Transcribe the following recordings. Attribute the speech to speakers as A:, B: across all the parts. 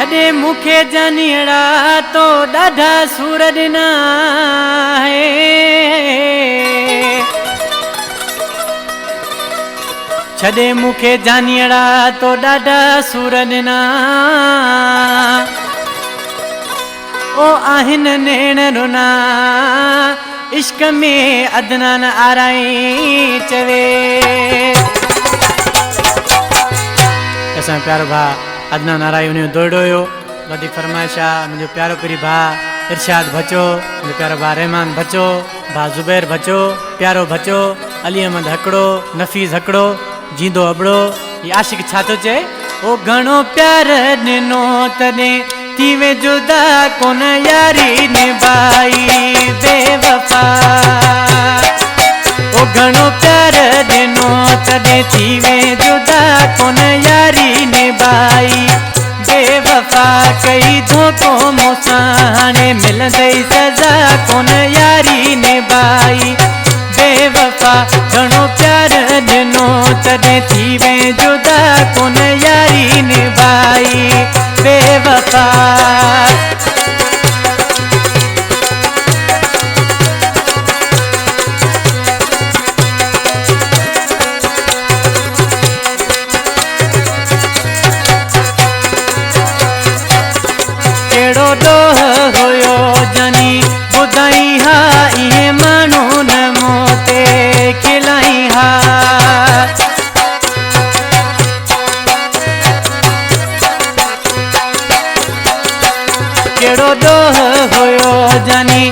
A: छॾे मूंखे जानियड़ा तो ॾाढा सूर ॾिना है। छॾे मूंखे जानियड़ा तो ॾाढा सूर ॾिना ओ आहिनि नेण रुना इश्क में अदनान आराई चवे। असां प्यारो भा अदनान आराई उन दौड़ो हुयो वधीक फरमाइश आहे। मुंहिंजो प्यारो पीरी भा इरशाद बचो, मुंहिंजो प्यारो भा रहमान बचो, भा ज़ुबैर बचो, प्यारो बचो, अली अहमद हकड़ो, नफ़ीस हकड़ो, जींदो अबड़ो। ये आशिक छा थो चए? ओ घणो प्यार ॾिनो तॾहिं थी वे जुदा कोन यारी निभाई बेवफा। ओ घणो प्यार ॾिनो तॾहिं थी वे जुदा कोन यारी निभाई बेवफा। कई धोखो मूंसां हाणे मिलंदई सज़ा कोन यारी निभाई बेवफा। घणो प्यार ॾिनो तॾहिं थी वे जुदा कोन यारी निभाई बेवफा। केड़ो ॾोह हुयो जानी ॿुधाई हा इहे माण्हू न मूं ते खिलाई हा। केड़ो ॾोह हुयो जानी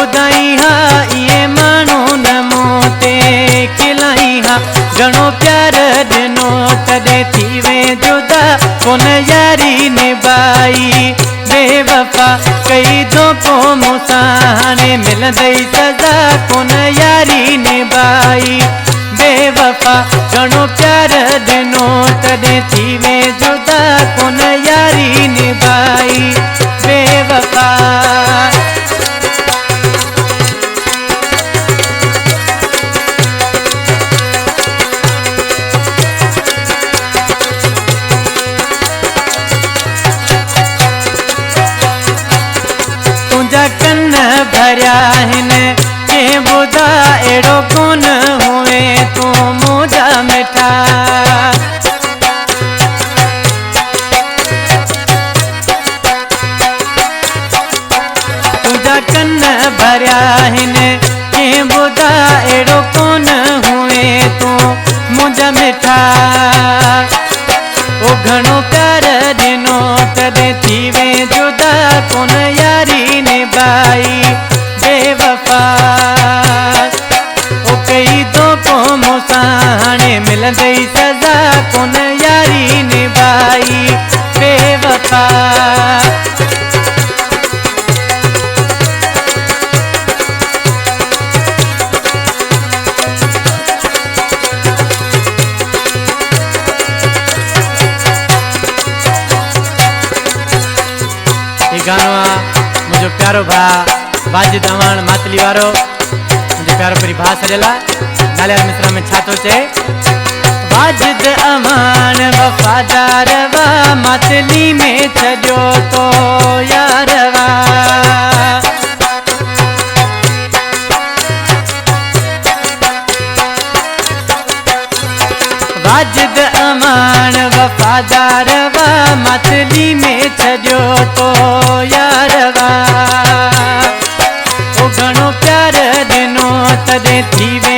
A: ॿुधाई हा इहे माण्हू न मूं ते खिलाई हा। घणो प्यार ॾिनो तॾहिं थी वे जुदा कोन यारी निभाई बेवफा। कई धोखो मूंसां हाणे मिलंदई सज़ा कोन यारी निभाई बेवफा। घणो प्यार ॾिनो तॾहिं थी वे जुदा कोन यारी निभाई बेवफा। तुंहिंजा कन भरिया आहिनि कंहिं ॿुधा अहिड़ो कोन हुए तूं मुंहिंजा मिठा। तुंहिंजा कन भरिया आहिनि कंहिं ॿुधा अहिड़ो कोन हुए तूं मुंहिंजा मिठा। ओ घणो प्यार ॾिनो तॾहिं थी वे जुदा कोन यारी निभाई बेवफा। ओ कई धोखो मूंसां हाणे मिलंदई सज़ा कोन यारी निभाई बेवफा। गानो आ मुझो प्यारो भा वाजिद अमान मातली वारो मुझे प्यारो परी भा सजला नाले मिश्रा में छा थो चए? वाजिद अमान वफादार वा मातली में छॾियो तो यार वा। वाजिद अमान वफादार वा मातली में छॾियो तो यार वा। ओ घणो प्यार ॾिनो तॾहिं थी वे